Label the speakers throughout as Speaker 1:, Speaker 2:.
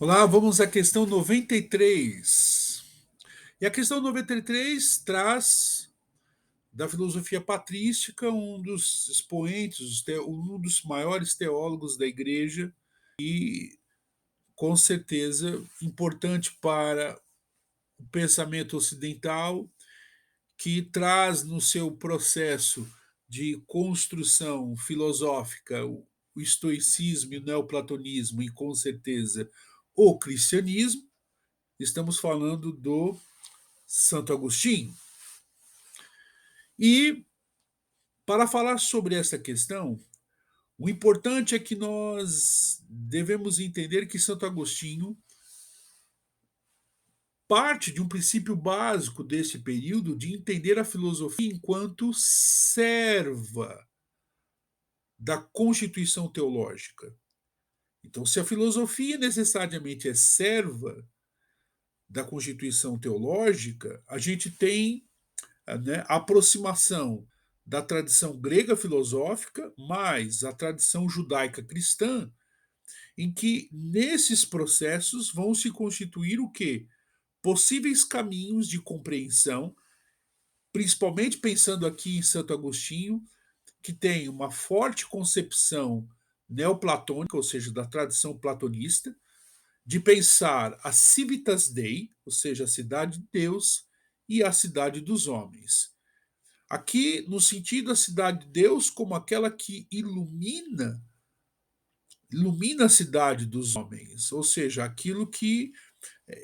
Speaker 1: Olá, vamos à questão 93. E a questão 93 traz da filosofia patrística um dos expoentes, um dos maiores teólogos da igreja e, com certeza, importante para o pensamento ocidental, que traz no seu processo de construção filosófica o estoicismo e o neoplatonismo e, com certeza, o cristianismo. Estamos falando do Santo Agostinho. E para falar sobre essa questão, o importante é que nós devemos entender que Santo Agostinho parte de um princípio básico desse período de entender a filosofia enquanto serva da constituição teológica. Então, se a filosofia necessariamente é serva da constituição teológica, a gente tem, né, a aproximação da tradição grega filosófica mais a tradição judaica cristã, em que nesses processos vão se constituir o quê? Possíveis caminhos de compreensão, principalmente pensando aqui em Santo Agostinho, que tem uma forte concepção neoplatônica, ou seja, da tradição platonista, de pensar a civitas Dei, ou seja, a cidade de Deus, e a cidade dos homens. Aqui, no sentido da cidade de Deus como aquela que ilumina a cidade dos homens, ou seja, aquilo que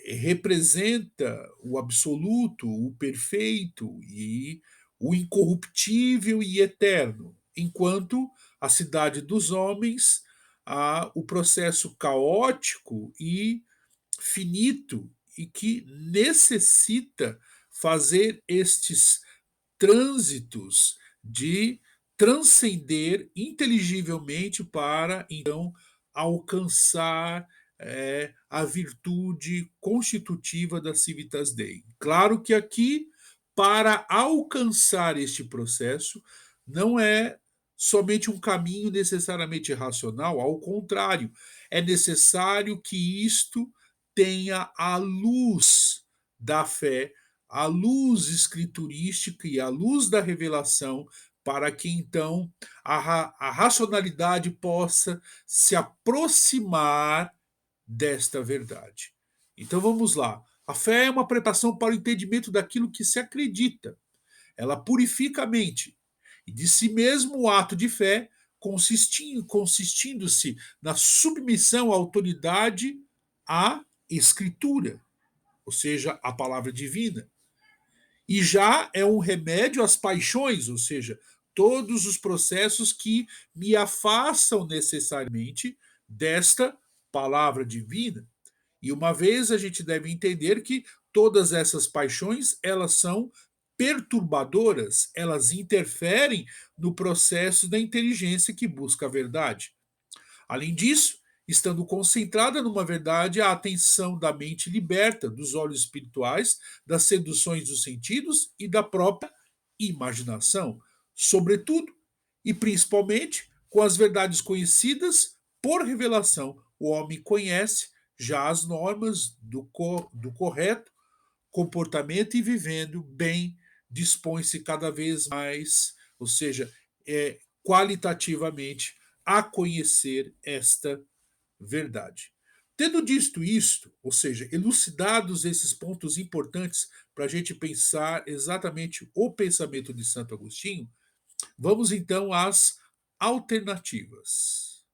Speaker 1: representa o absoluto, o perfeito e o incorruptível e eterno, enquanto a cidade dos homens, o processo caótico e finito e que necessita fazer estes trânsitos de transcender inteligivelmente para então alcançar a virtude constitutiva da Civitas Dei. Claro que aqui, para alcançar este processo, não é somente um caminho necessariamente racional, ao contrário, é necessário que isto tenha a luz da fé, a luz escriturística e a luz da revelação, para que então a racionalidade possa se aproximar desta verdade. Então vamos lá. A fé é uma preparação para o entendimento daquilo que se acredita. Ela purifica a mente. E de si mesmo o ato de fé, consistindo-se na submissão à autoridade à escritura, ou seja, à palavra divina. E já é um remédio às paixões, ou seja, todos os processos que me afastam necessariamente desta palavra divina. E uma vez a gente deve entender que todas essas paixões, elas são perturbadoras, elas interferem no processo da inteligência que busca a verdade. Além disso, estando concentrada numa verdade, a atenção da mente liberta dos olhos espirituais, das seduções dos sentidos e da própria imaginação, sobretudo e principalmente com as verdades conhecidas por revelação. O homem conhece já as normas do correto comportamento e vivendo bem, dispõe-se cada vez mais, ou seja, qualitativamente, a conhecer esta verdade. Tendo dito isto, ou seja, elucidados esses pontos importantes para a gente pensar exatamente o pensamento de Santo Agostinho, vamos então às alternativas.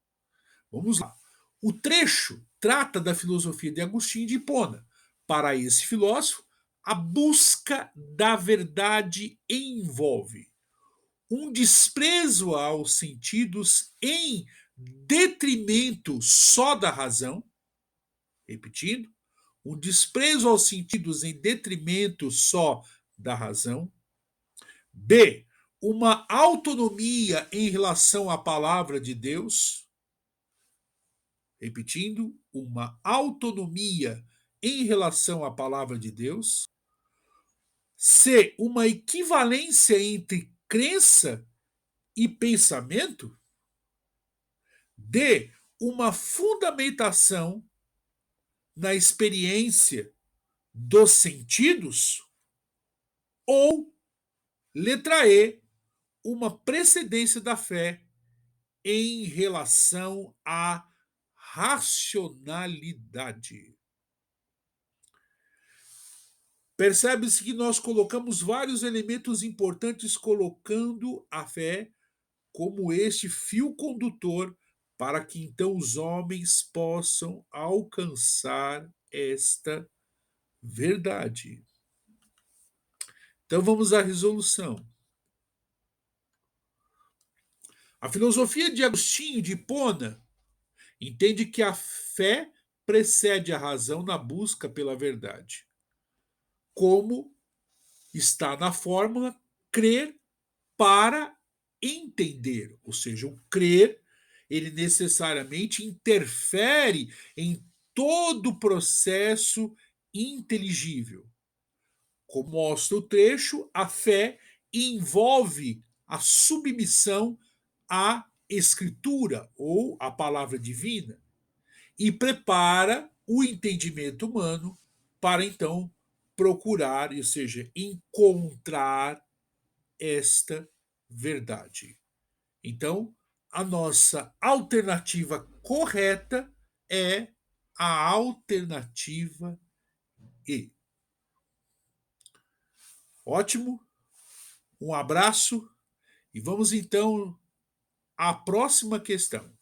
Speaker 1: Vamos lá. O trecho trata da filosofia de Agostinho de Hipona. Para esse filósofo, a busca da verdade envolve um desprezo aos sentidos em detrimento só da razão, repetindo, um desprezo aos sentidos em detrimento só da razão. B, uma autonomia em relação à palavra de Deus, repetindo, uma autonomia em relação à palavra de Deus. C, uma equivalência entre crença e pensamento. D, uma fundamentação na experiência dos sentidos? Ou, letra E, uma precedência da fé em relação à racionalidade? Percebe-se que nós colocamos vários elementos importantes, colocando a fé como este fio condutor para que então os homens possam alcançar esta verdade. Então vamos à resolução. A filosofia de Agostinho de Hipona entende que a fé precede a razão na busca pela verdade, como está na fórmula crer para entender, ou seja, o crer ele necessariamente interfere em todo o processo inteligível. Como mostra o trecho, a fé envolve a submissão à escritura ou à palavra divina e prepara o entendimento humano para então procurar, ou seja, encontrar esta verdade. Então, a nossa alternativa correta é a alternativa E. Ótimo, um abraço e vamos então à próxima questão.